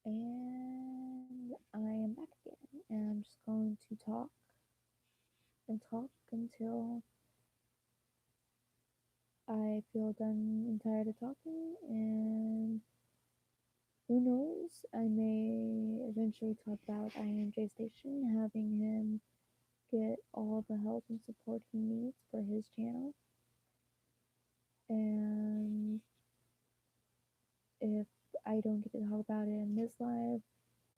And I am back again, and I'm just going to talk and talk until I feel done and tired of talking. And who knows, I may eventually talk about imjaystation, having him get all the help and support he needs for his channel. And if I don't get to talk about it in this live,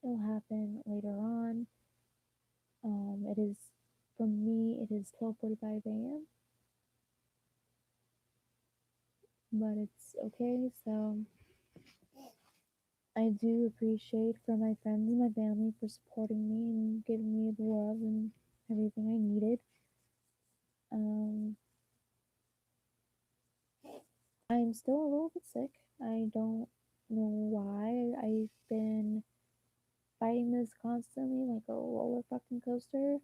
it'll happen later on. It is, for me, it is 12:45 a.m. But it's okay. So I do appreciate from my friends and my family for supporting me and giving me the love and everything I needed. Um, I'm still a little bit sick. I don't know why. I've been fighting this constantly like a roller fucking coaster.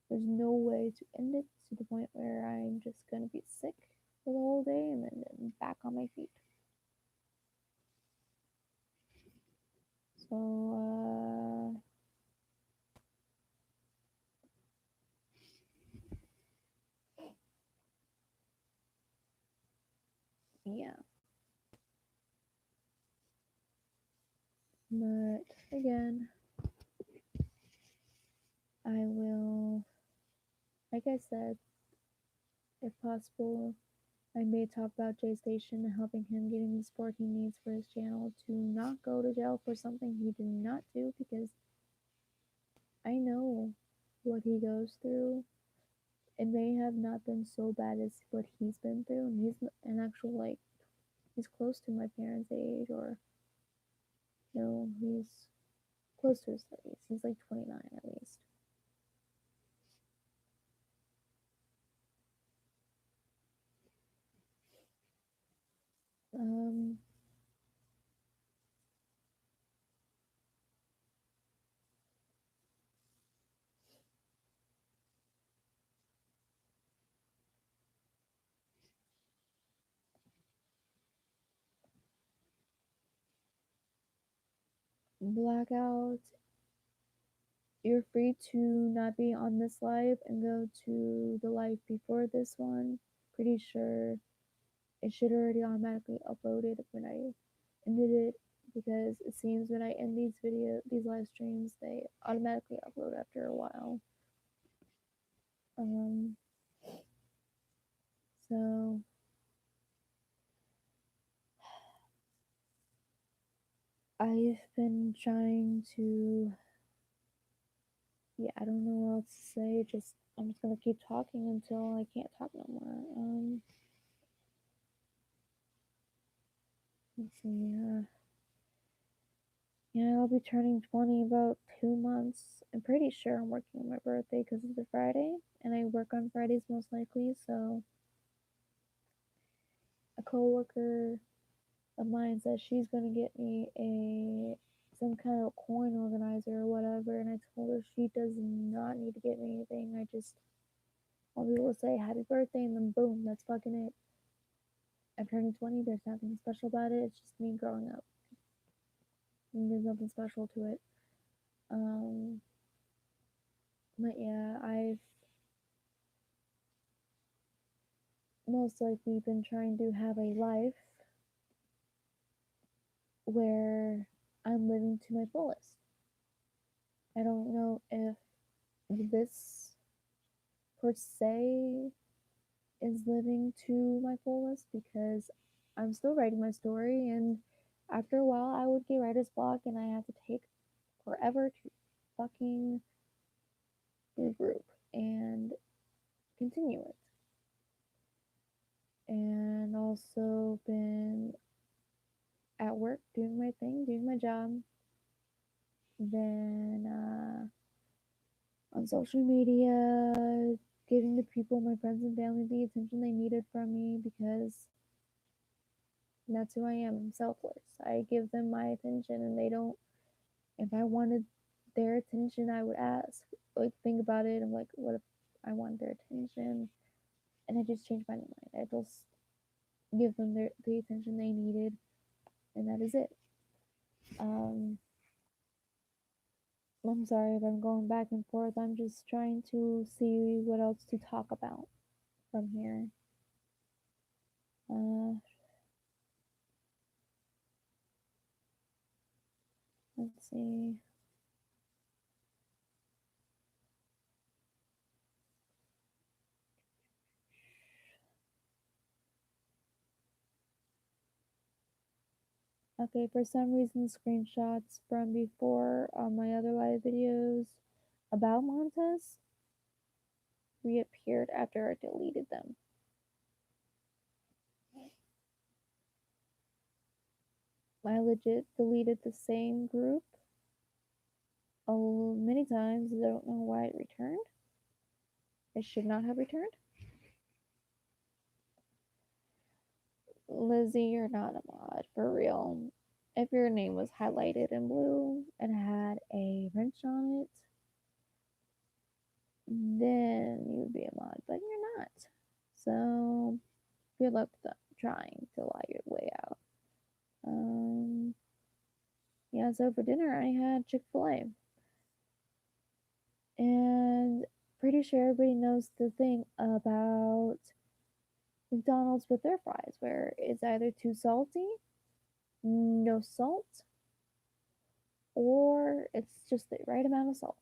There's no way to end it to the point where I'm just gonna be sick for the whole day and then back on my feet. So, yeah. But again, I will, like I said, if possible, I may talk about Jaystation and helping him getting the support he needs for his channel to not go to jail for something he did not do, because I know what he goes through. It may have not been so bad as what he's been through, and he's an actual, like, he's close to my parents' age, or, he's close to his 30s. He's like 29 at least. Um, Blackout, you're free to not be on this live and go to the live before this one. Pretty sure it should already automatically uploaded when I ended it, because it seems when I end these live streams, they automatically upload after a while. Um, so I've been trying to, yeah, I don't know what else to say. I'm just gonna keep talking until I can't talk no more. Let's see. Yeah, I'll be turning 20 in about 2 months. I'm pretty sure I'm working on my birthday because it's a Friday, and I work on Fridays most likely. So a coworker of mine says she's gonna get me some kind of coin organizer or whatever, and I told her she does not need to get me anything. I just want people to say happy birthday, and then boom, that's fucking it. I'm turning 20. There's nothing special about it. It's just me growing up. And there's nothing special to it. Um, but yeah, I've most likely been trying to have a life where I'm living to my fullest. I don't know if this per se is living to my fullest, because I'm still writing my story, and after a while I would get writer's block and I have to take forever to fucking regroup and continue it. And also been at work doing my thing, doing my job. Then on social media, giving the people, my friends and family, the attention they needed from me, because that's who I am. I'm selfless. I give them my attention, and they don't. If I wanted their attention, I would ask. Like, think about it. I'm like, what if I want their attention? And I just changed my mind. I just give them the attention they needed, and that is it. Um, I'm sorry if I'm going back and forth. I'm just trying to see what else to talk about from here. Let's see. Okay, for some reason, screenshots from before on my other live videos about Montez reappeared after I deleted them. I legit deleted the same group many times. I don't know why it returned. It should not have returned. Lizzie, you're not a mod, for real. If your name was highlighted in blue and had a wrench on it, then you would be a mod, but you're not. So, good luck trying to lie your way out. Yeah, so for dinner I had Chick-fil-A. And pretty sure everybody knows the thing about McDonald's with their fries, where it's either too salty, no salt, or it's just the right amount of salt.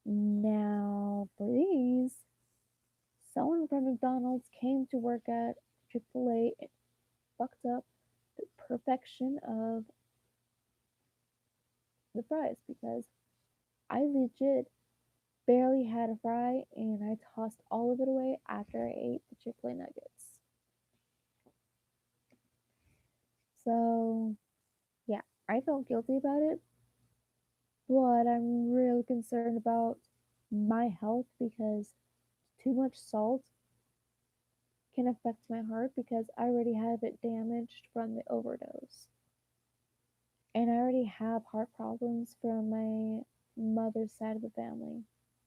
Now, for these, someone from McDonald's came to work at Chick-fil-A and fucked up the perfection of the fries because I legit barely had a fry and I tossed all of it away after I ate the Chick-fil-A nuggets. So, yeah, I felt guilty about it, but I'm really concerned about my health because too much salt can affect my heart because I already have it damaged from the overdose. And I already have heart problems from my mother's side of the family.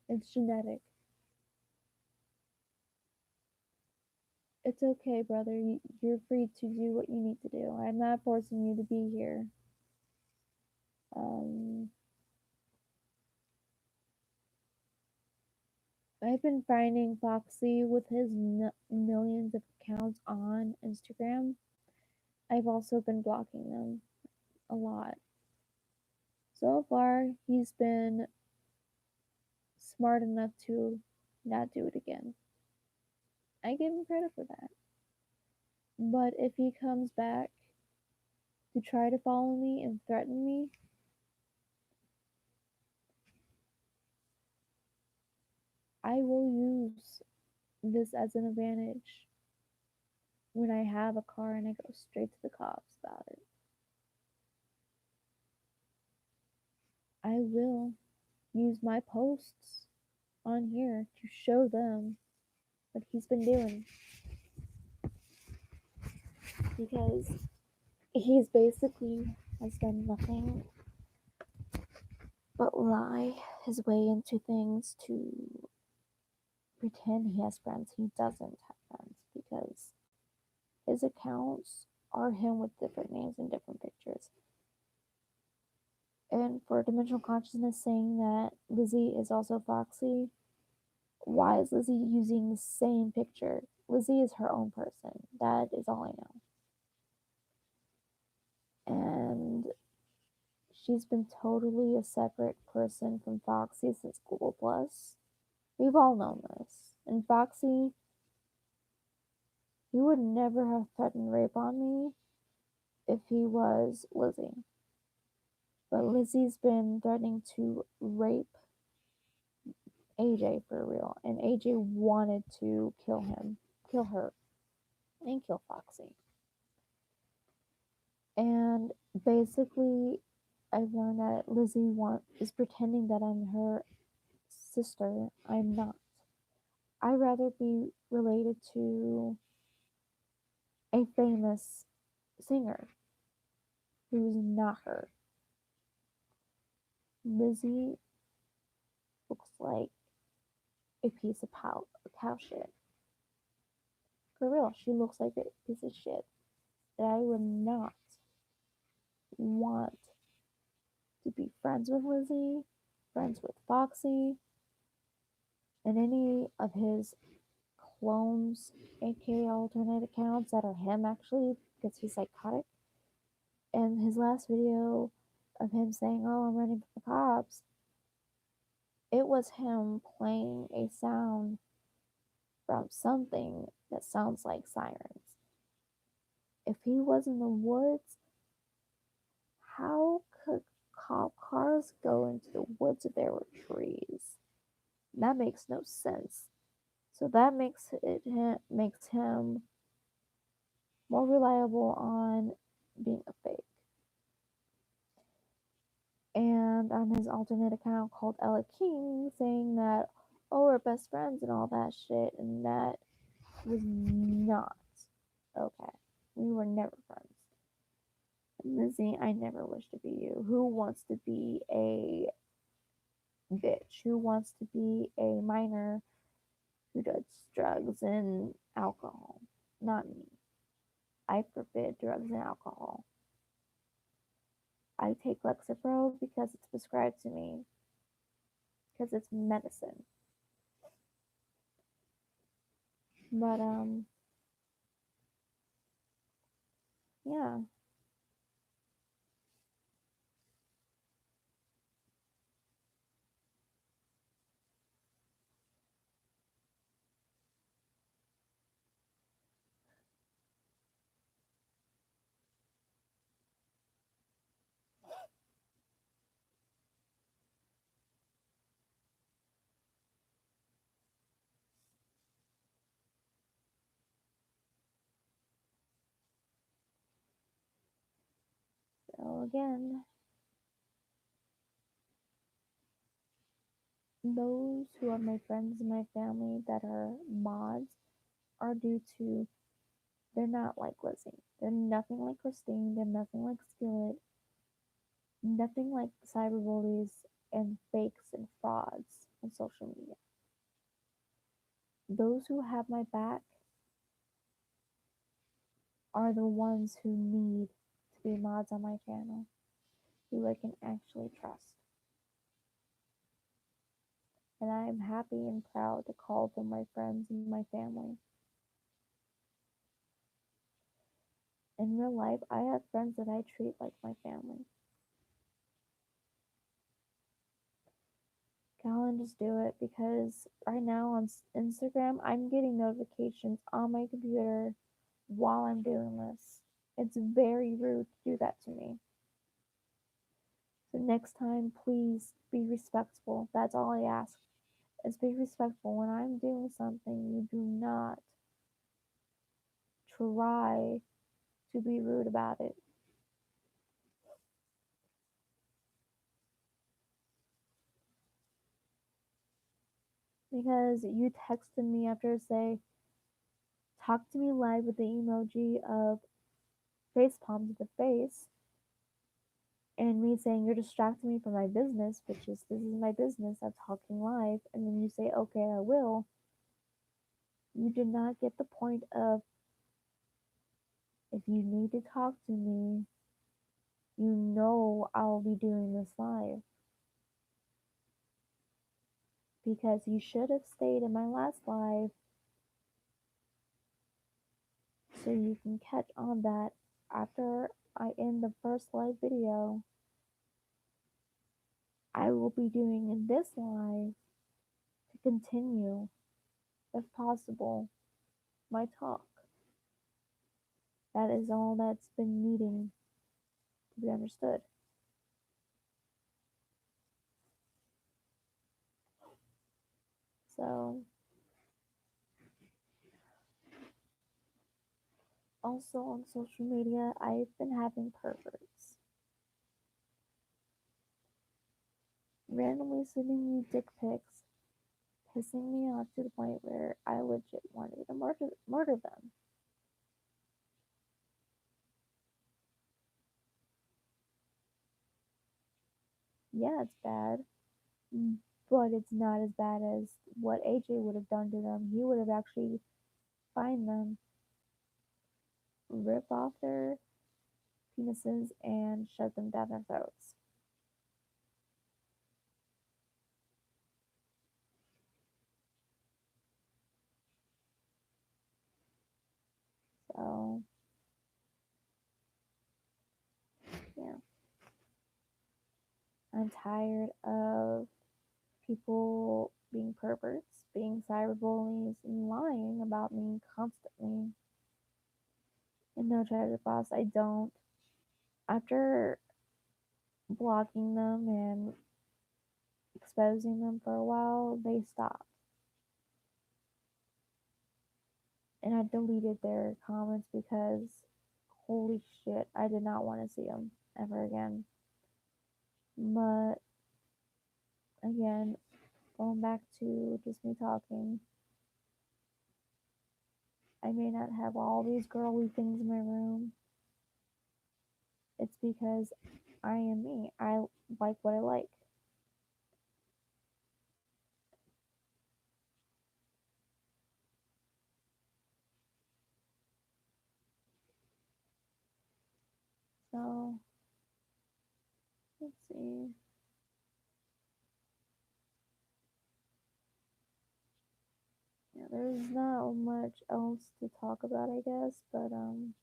It's genetic. It's okay, brother. You're free to do what you need to do. I'm not forcing you to be here. I've been finding Foxy with his millions of accounts on Instagram. I've also been blocking them a lot. So far, he's been smart enough to not do it again. I give him credit for that. But if he comes back to try to follow me and threaten me, I will use this as an advantage when I have a car and I go straight to the cops about it. I will use my posts on here to show them what he's been doing. Because he's basically has done nothing but lie his way into things to pretend he has friends. He doesn't have friends because his accounts are him with different names and different pictures. And for Dimensional Consciousness saying that Lizzie is also Foxy, why is Lizzie using the same picture? Lizzie is her own person. That is all I know. And she's been totally a separate person from Foxy since Google Plus. We've all known this. And Foxy, he would never have threatened rape on me if he was Lizzie. But Lizzie's been threatening to rape AJ for real. And AJ wanted to kill her, and kill Foxy. And basically, I've learned that Lizzie is pretending that I'm her sister. I'm not. I'd rather be related to a famous singer who's not her. Lizzie looks like a piece of cow shit. For real, she looks like a piece of shit that I would not want to be friends with Lizzie, friends with Foxy, and any of his clones, aka alternate accounts that are him actually, because he's psychotic. And his last video of him saying, "Oh, I'm running from the cops," it was him playing a sound from something that sounds like sirens. If he was in the woods, how could cop cars go into the woods if there were trees? That makes no sense. So that makes him more reliable on being a fake. And on his alternate account called Ella King, saying that, "Oh, we're best friends and all that shit," and that was not okay. We were never friends. Lizzie, I never wish to be you. Who wants to be a bitch? Who wants to be a minor who does drugs and alcohol? Not me. I forbid drugs and alcohol. I take Lexapro because it's prescribed to me, because it's medicine. But yeah. So again, those who are my friends and my family that are mods are due to they're not like Lizzie. They're nothing like Christine. They're nothing like Skillet. Nothing like cyberbullies and fakes and frauds on social media. Those who have my back are the ones who need to be mods on my channel, who I can actually trust. And I am happy and proud to call them my friends and my family. In real life, I have friends that I treat like my family. Go and just do it, because right now on Instagram, I'm getting notifications on my computer while I'm doing this. It's very rude to do that to me. So next time, please be respectful. That's all I ask. Is be respectful. When I'm doing something, you do not try to be rude about it. Because you texted me after say, talk to me live with the emoji of face palm to the face, and me saying you're distracting me from my business, which is this is my business, I'm talking live, and then you say, okay, I will. You did not get the point of, if you need to talk to me, you know I'll be doing this live. Because you should have stayed in my last live so you can catch on that after I end the first live video. I will be doing this live to continue, if possible, my talk. That is all that's been needing to be understood. So, also on social media, I've been having perverts randomly sending me dick pics, pissing me off to the point where I legit wanted to murder them. Yeah, it's bad, but it's not as bad as what AJ would have done to them. He would have actually find them, rip off their penises and shove them down their throats. So, yeah. I'm tired of people being perverts, being cyberbullies, and lying about me constantly. And no, Tragic Boss, I don't. After blocking them and exposing them for a while, they stopped. And I deleted their comments because holy shit, I did not want to see them ever again. But again, going back to just me talking, I may not have all these girly things in my room. It's because I am me. I like what I like. So, let's see. Yeah, there's not much else to talk about, I guess, but I'm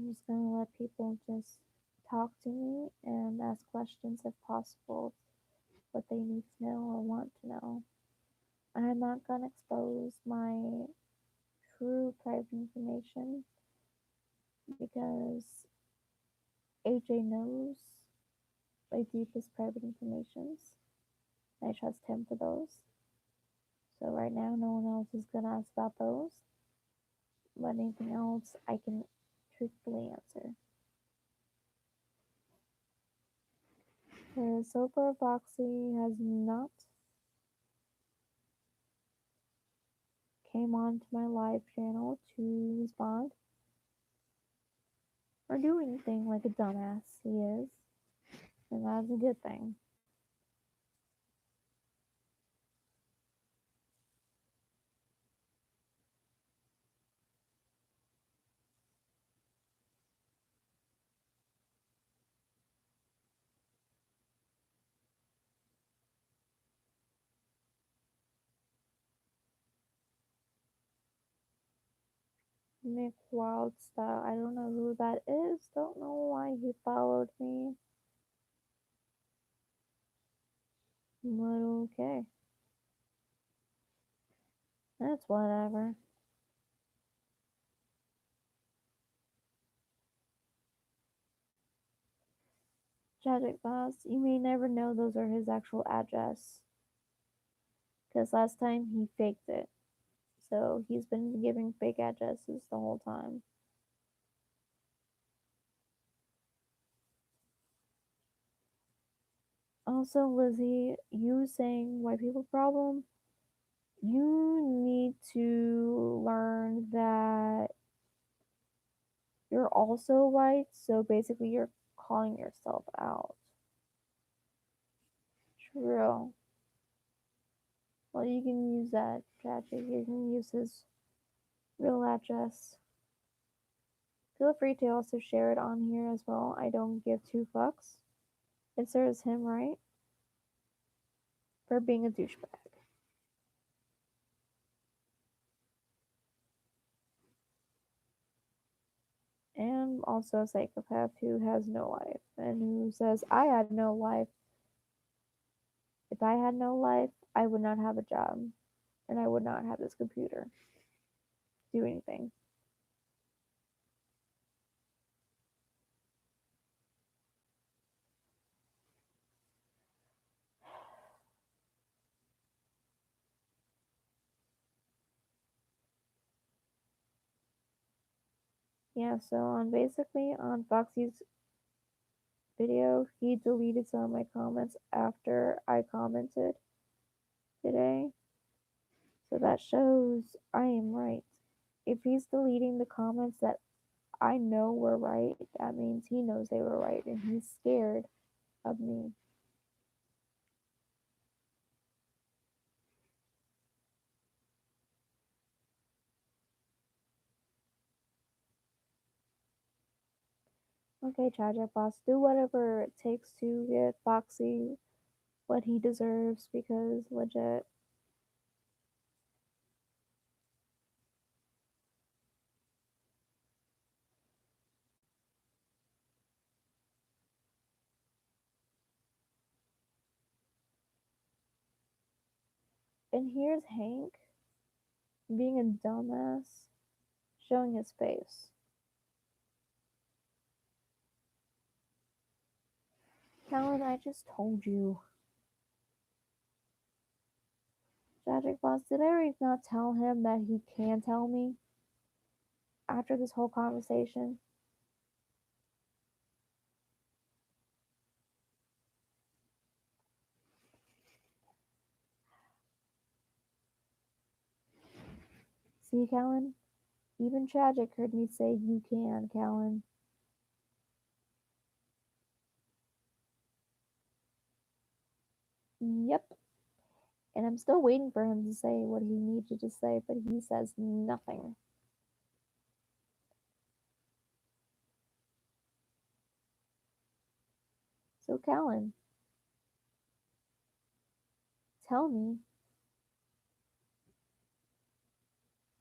just gonna let people just talk to me and ask questions if possible, what they need to know or want to know. I'm not gonna expose my true private information because AJ knows my deepest private informations. I trust him for those. So right now, no one else is gonna ask about those. But anything else, I can truthfully answer. So far, Foxy has not came onto my live channel to respond or do anything like a dumbass he is, and that's a good thing. Nick Wildstyle, I don't know who that is, don't know why he followed me, but okay. That's whatever. Tragic Boss, you may never know those are his actual address. Because last time he faked it. So he's been giving fake addresses the whole time. Also, Lizzie, you saying white people problem, you need to learn that you're also white, so basically you're calling yourself out. True. Well, you can use that, Tragic. You can use his real address. Feel free to also share it on here as well. I don't give two fucks. It serves him right for being a douchebag. And also a psychopath who has no life and who says, I had no life. If I had no life, I would not have a job and I would not have this computer. Do anything. Yeah, so basically on Foxy's video, he deleted some of my comments after I commented today. So that shows I am right. If he's deleting the comments that I know were right, that means he knows they were right and he's scared of me. Okay, tragic boss, do whatever it takes to get Foxy what he deserves because legit. And here's Hank being a dumbass, showing his face. Callan, I just told you. Tragic boss, did I already not tell him that he can tell me after this whole conversation? See, Callan? Even Tragic heard me say you can, Callan. Yep. And I'm still waiting for him to say what he needed to say, but he says nothing. So, Callan, tell me,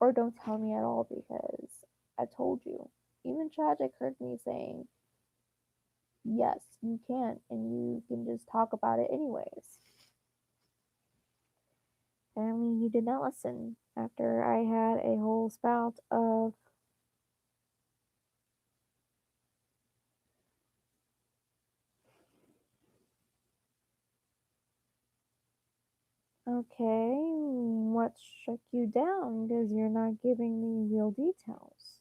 or don't tell me at all because I told you. Even Tragic heard me saying, yes, you can, and you can just talk about it anyways. Apparently, he did not listen after I had a whole spout of, okay, what struck you down because you're not giving me real details?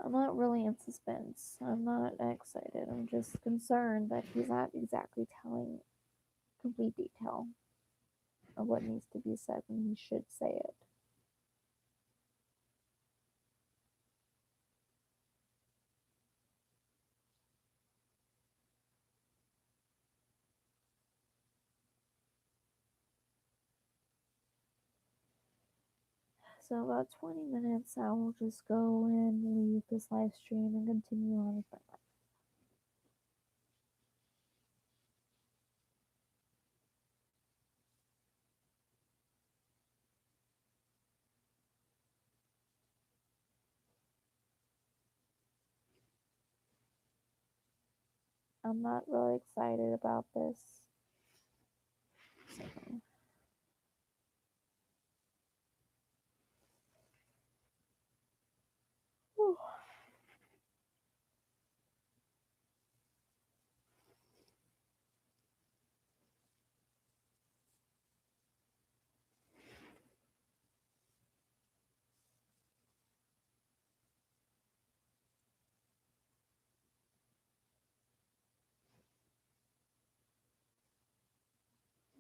I'm not really in suspense. I'm not excited. I'm just concerned that he's not exactly telling complete detail of what needs to be said when he should say it. So about 20 minutes, I will just go and leave this live stream and continue on with my life. I'm not really excited about this. So, whew.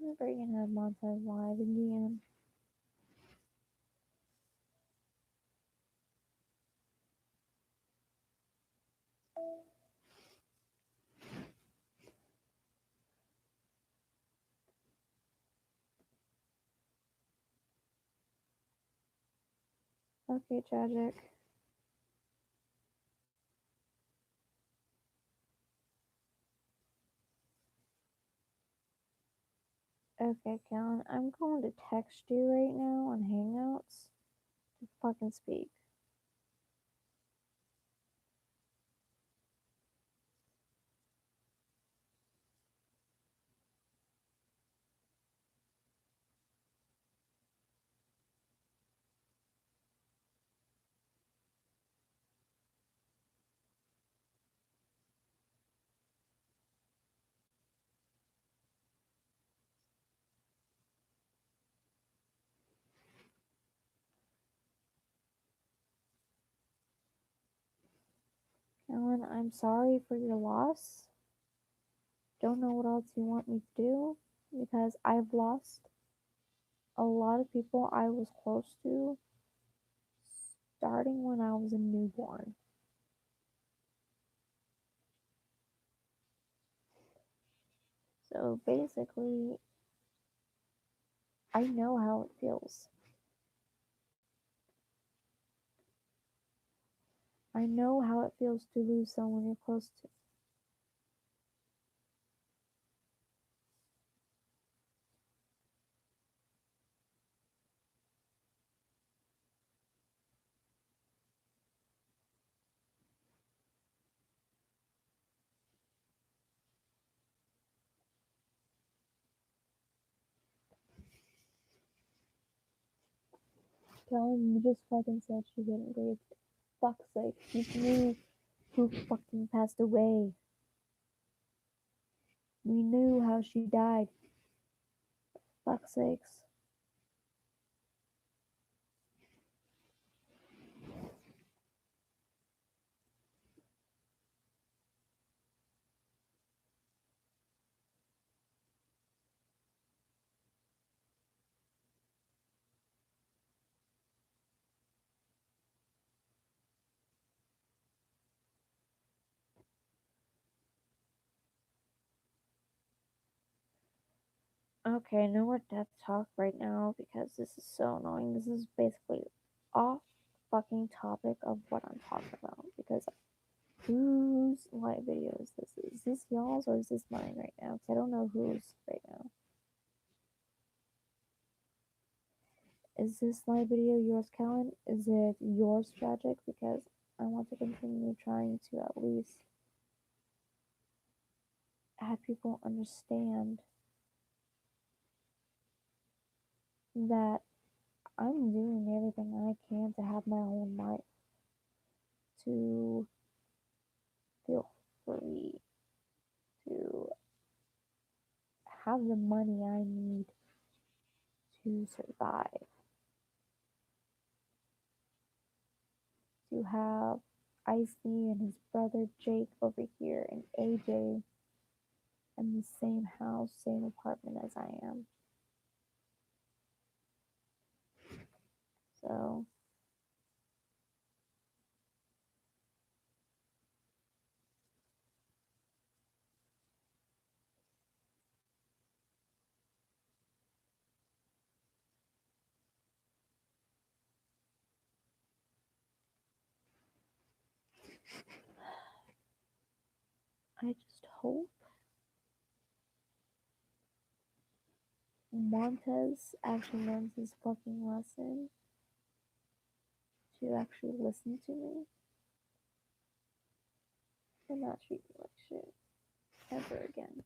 I'm never gonna have Montage live again. Okay, tragic. Okay, Callan, I'm going to text you right now on Hangouts to fucking speak. Callan, I'm sorry for your loss. Don't know what else you want me to do because I've lost a lot of people I was close to starting when I was a newborn. So basically, I know how it feels. I know how it feels to lose someone you're close to. Kellen, you just fucking said she couldn't breathe. Fuck's sake, you knew who fucking passed away. We knew how she died. Fuck's sakes. Okay, no more death talk right now because this is so annoying. This is basically off fucking topic of what I'm talking about because whose live video is this? Is this y'all's or is this mine right now? Because I don't know whose right now. Is this live video yours, Callan? Is it yours, Tragic? Because I want to continue trying to at least have people understand that I'm doing everything I can to have my own life, to feel free, to have the money I need to survive, to have Icy and his brother Jake over here and AJ in the same house, same apartment as I am. So I just hope Montez actually learns his fucking lesson to actually listen to me and not treat me like shit ever again.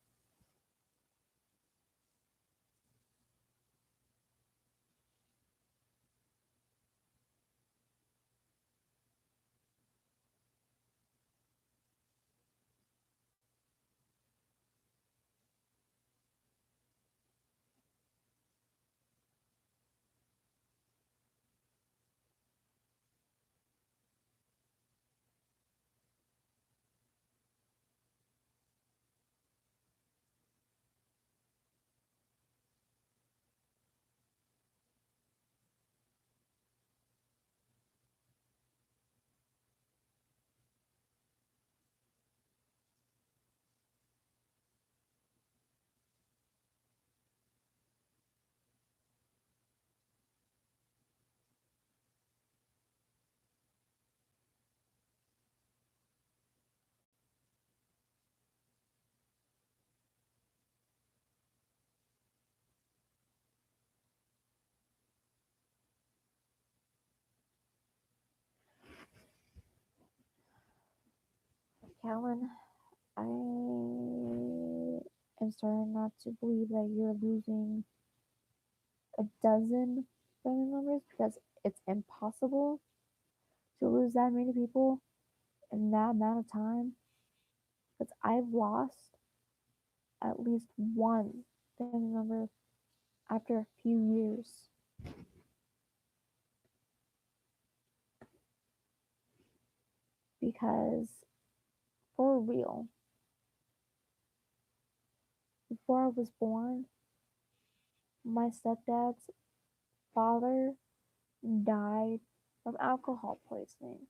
Callan, I am starting not to believe that you're losing a dozen family members because it's impossible to lose that many people in that amount of time. Because I've lost at least one family member after a few years. Because, for real, before I was born, my stepdad's father died from alcohol poisoning.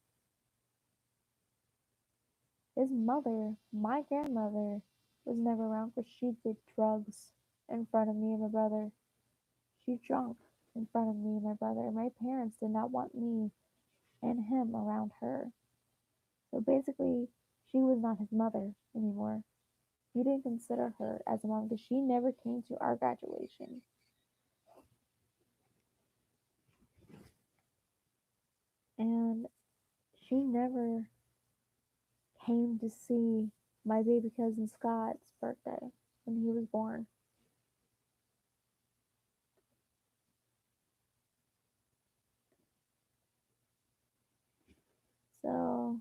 His mother, my grandmother, was never around because she did drugs in front of me and my brother. She drunk in front of me and my brother. My parents did not want me and him around her. So basically, she was not his mother anymore. He didn't consider her as a mom because she never came to our graduation. And she never came to see my baby cousin Scott's birthday when he was born. So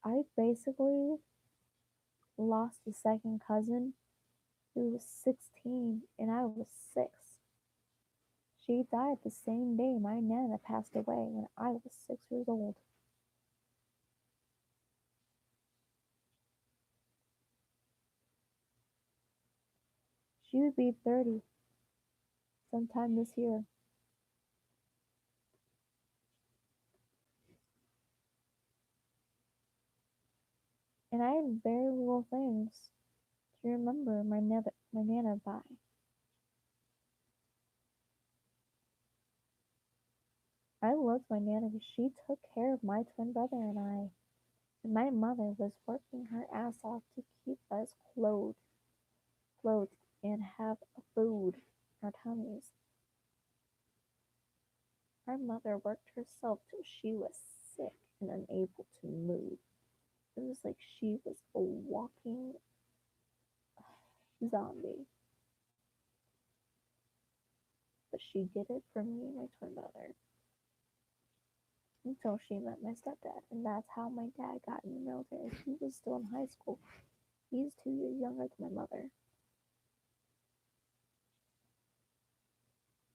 I basically lost a second cousin who was 16 and I was 6. She died the same day my nana passed away when I was 6 years old. She would be 30 sometime this year. And I had very little things to remember my nana by. I loved my nana because she took care of my twin brother and I. And my mother was working her ass off to keep us clothed, and have food in our tummies. Our mother worked herself till she was sick and unable to move. It was like she was a walking zombie. But she did it for me and my twin brother until she met my stepdad. And that's how my dad got in the military. He was still in high school. He's 2 years younger than my mother.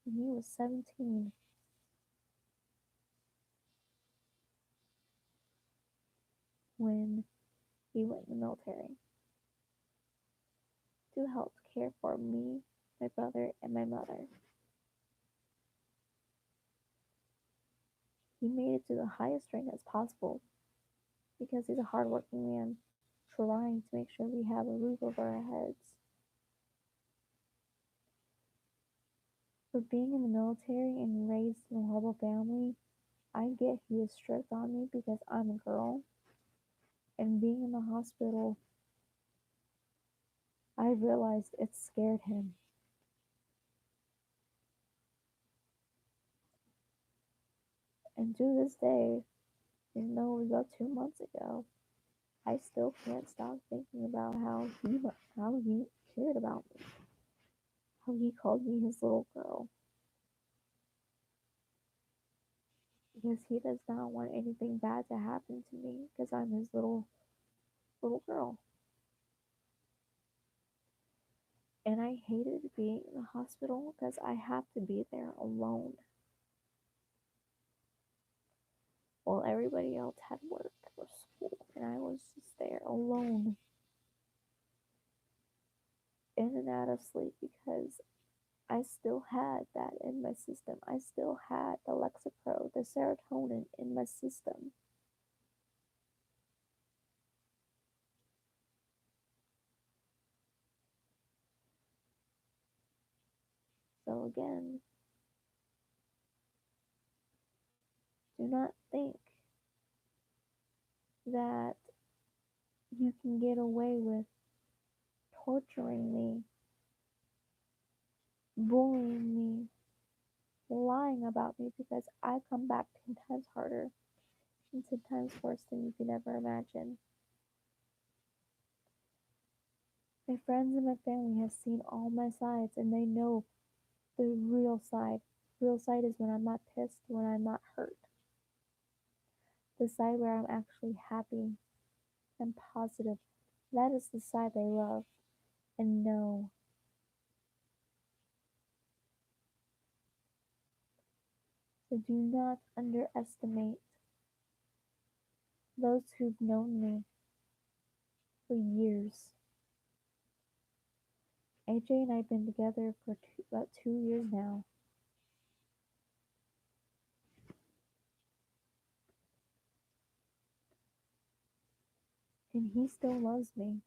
And he was 17 when he went in the military to help care for me, my brother, and my mother. He made it to the highest rank as possible because he's a hardworking man trying to make sure we have a roof over our heads. For being in the military and raised in a horrible family, I get he is strict on me because I'm a girl. And being in the hospital, I realized it scared him. And to this day, even though it was about 2 months ago, I still can't stop thinking about how he cared about me, how he called me his little girl, because he does not want anything bad to happen to me because I'm his little girl. And I hated being in the hospital because I have to be there alone while everybody else had work or school, and I was just there alone, in and out of sleep because I still had that in my system. I still had the Lexapro, the serotonin in my system. So again, do not think that you can get away with torturing me, bullying me, lying about me because I come back 10 times harder and 10 times worse than you could ever imagine. My friends and my family have seen all my sides and they know the real side. Real side is when I'm not pissed, when I'm not hurt. The side where I'm actually happy and positive. That is the side they love and know. So do not underestimate those who've known me for years. AJ and I have been together for about 2 years now. And he still loves me.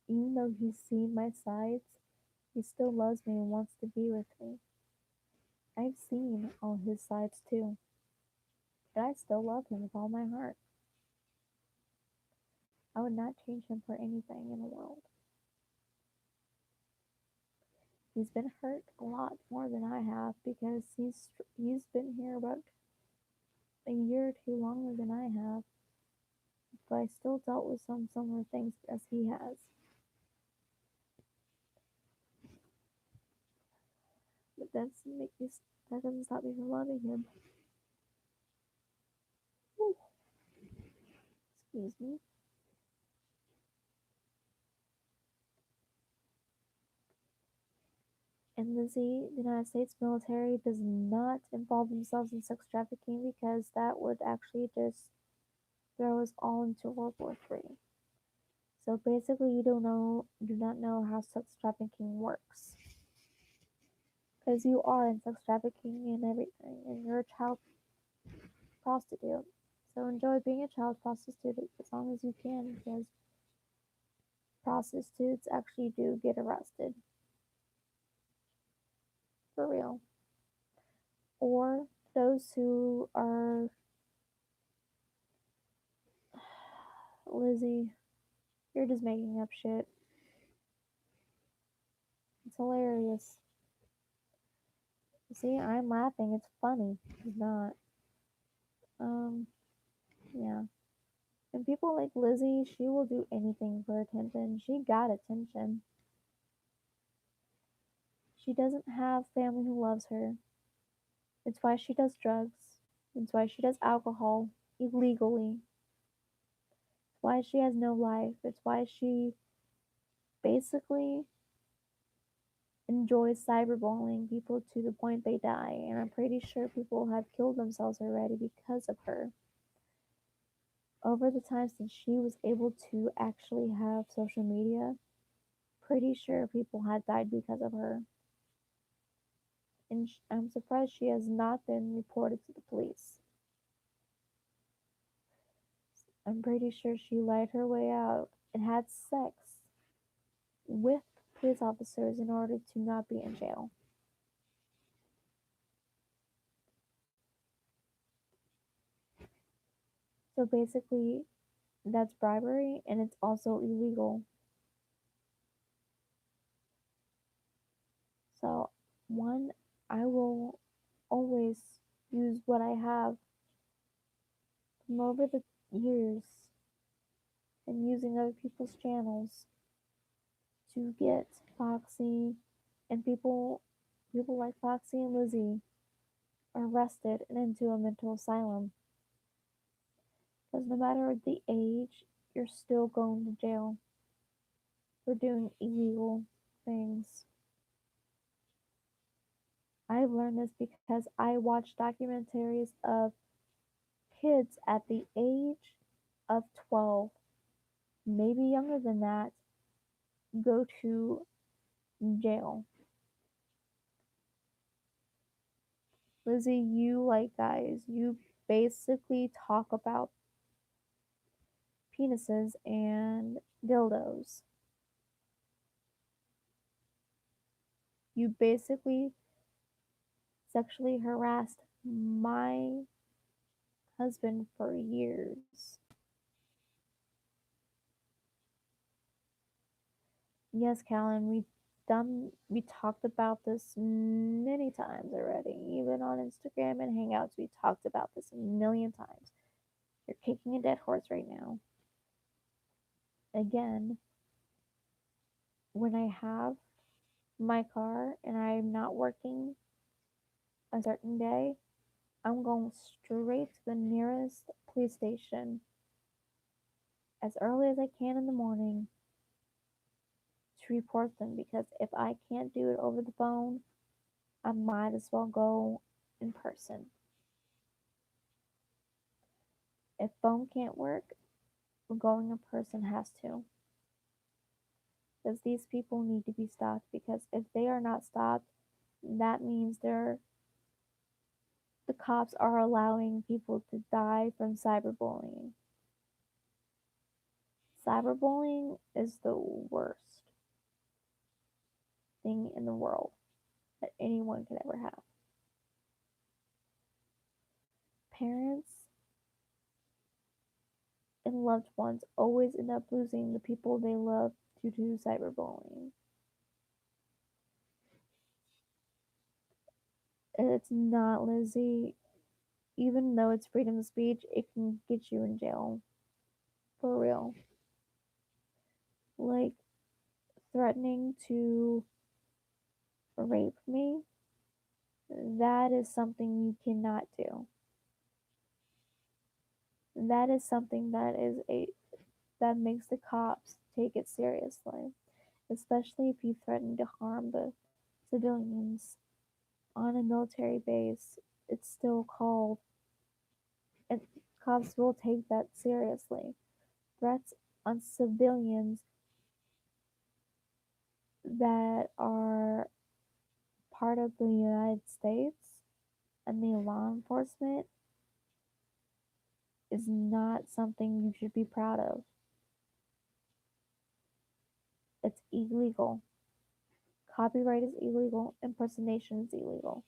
Even though he's seen my sides, he still loves me and wants to be with me. I've seen all his sides too, but I still love him with all my heart. I would not change him for anything in the world. He's been hurt a lot more than I have because he's been here about a year or two longer than I have, but I still dealt with some similar things as he has. But that doesn't stop me from loving him. Ooh, excuse me. And Lizzie, the United States military does not involve themselves in sex trafficking because that would actually just throw us all into World War III. So basically, do not know how sex trafficking works, because you are in sex trafficking and everything, and you're a child prostitute. So enjoy being a child prostitute as long as you can, because prostitutes actually do get arrested for real. Or those who are Lizzie, you're just making up shit. It's hilarious. See, I'm laughing. It's funny. It's not. Um, yeah. And people like Lizzie, she will do anything for attention. She got attention. She doesn't have family who loves her. It's why she does drugs. It's why she does alcohol illegally. It's why she has no life. It's why she basically enjoys cyberbullying people to the point they die. And I'm pretty sure people have killed themselves already because of her. Over the time since she was able to actually have social media, pretty sure people had died because of her. And I'm surprised she has not been reported to the police. I'm pretty sure she lied her way out and had sex with police officers in order to not be in jail. So basically, that's bribery and it's also illegal. So, one, I will always use what I have from over the years and using other people's channels to get Foxy and people like Foxy and Lizzie arrested and into a mental asylum. Because no matter the age, you're still going to jail for doing illegal things. I've learned this because I watch documentaries of kids at the age of 12, maybe younger than that, go to jail. Lizzie, you like guys, you basically talk about penises and dildos. You basically sexually harassed my husband for years. Yes, Callan, we talked about this many times already. Even on Instagram and Hangouts, we talked about this a million times. You're kicking a dead horse right now. Again, when I have my car and I'm not working a certain day, I'm going straight to the nearest police station as early as I can in the morning to report them, because if I can't do it over the phone, I might as well go in person. If phone can't work, going in person has to. Because these people need to be stopped, because if they are not stopped, that means the cops are allowing people to die from cyberbullying. Cyberbullying is the worst thing in the world that anyone could ever have. Parents and loved ones always end up losing the people they love due to cyberbullying. And it's not, Lizzie, even though it's freedom of speech, it can get you in jail. For real. Like threatening to rape me, that is something you cannot do. That is something that makes the cops take it seriously, especially if you threaten to harm the civilians on a military base. It's still called, and cops will take that seriously. Threats on civilians that are part of the United States and the law enforcement is not something you should be proud of. It's illegal. Copyright is illegal. Impersonation is illegal.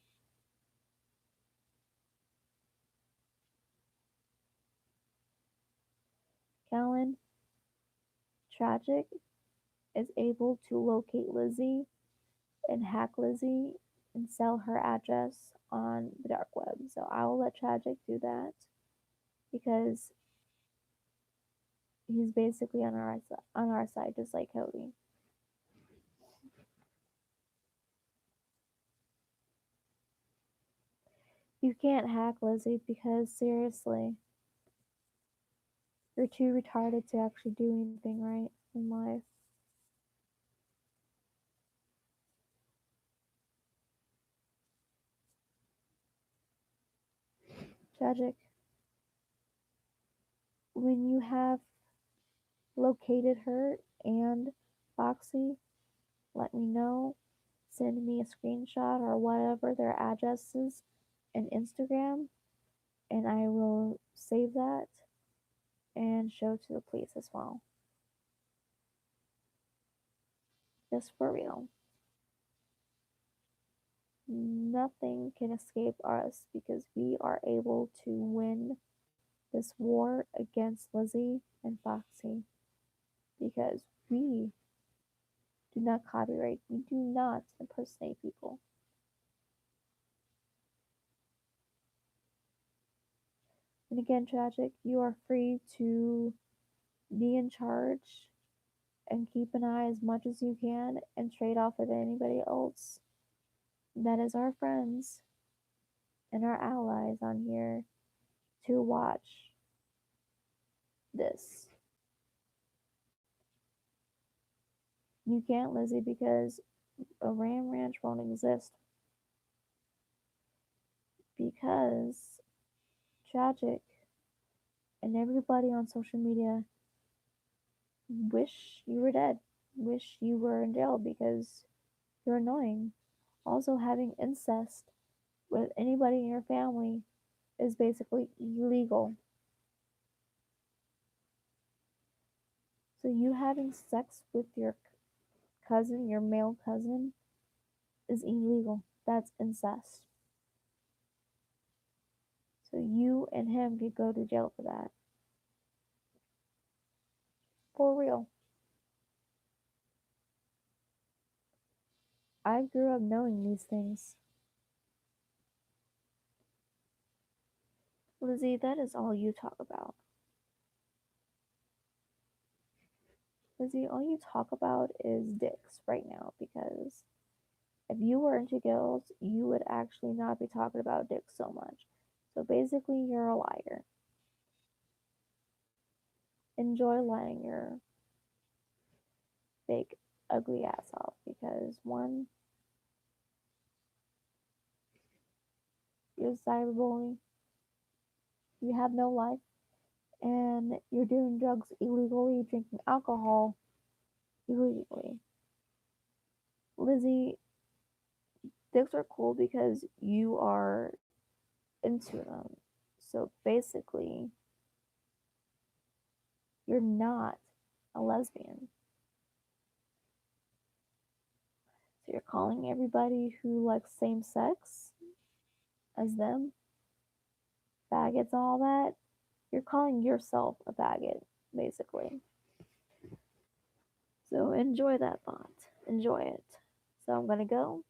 Callan, Tragic, is able to locate Lizzie and hack Lizzie and sell her address on the dark web. So I will let Tragic do that because he's basically on our side, just like Cody. You can't hack Lizzie because seriously, you're too retarded to actually do anything right in life. Tragic. When you have located her and Foxy, let me know. Send me a screenshot or whatever their addresses and Instagram, and I will save that and show to the police as well. Just for real. Nothing can escape us because we are able to win this war against Lizzie and Foxy because we do not copyright, we do not impersonate people. And again, Tragic, you are free to be in charge and keep an eye as much as you can and trade off with anybody else that is our friends and our allies on here to watch this. You can't, Lizzie, because a Ram Ranch won't exist because Tragic and everybody on social media wish you were dead, wish you were in jail because you're annoying. Also, having incest with anybody in your family is basically illegal. So, you having sex with your cousin, your male cousin, is illegal. That's incest. So, you and him could go to jail for that. For real. I grew up knowing these things. Lizzie, that is all you talk about. Lizzie, all you talk about is dicks right now because if you were into girls, you would actually not be talking about dicks so much. So basically, you're a liar. Enjoy lying your fake, ugly ass off because one, you're cyberbullying, you have no life, and you're doing drugs illegally, drinking alcohol illegally. Lizzie, dicks are cool because you are into them. So basically, you're not a lesbian. So you're calling everybody who likes same sex as them faggots, all that. You're calling yourself a faggot, basically. So enjoy that thought. Enjoy it. So I'm gonna go.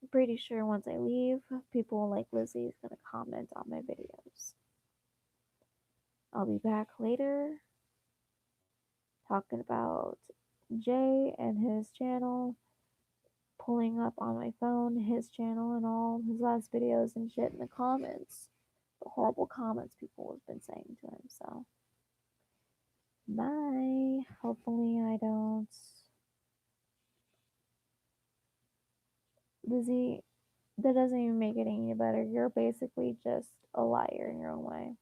I'm pretty sure once I leave, people like Lizzie is gonna comment on my videos. I'll be back later talking about Jay and his channel, pulling up on my phone his channel and all his last videos and shit in the comments. The horrible comments people have been saying to him. So, bye. Hopefully, I don't. Lizzie, that doesn't even make it any better. You're basically just a liar in your own way.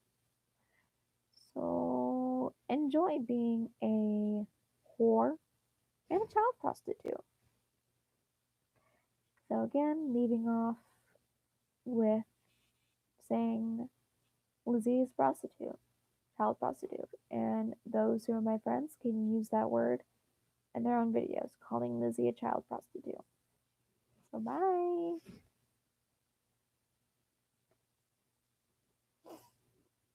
So, enjoy being a whore and a child prostitute. So, again, leaving off with saying Lizzie is prostitute, child prostitute, and those who are my friends can use that word in their own videos, calling Lizzie a child prostitute. So bye.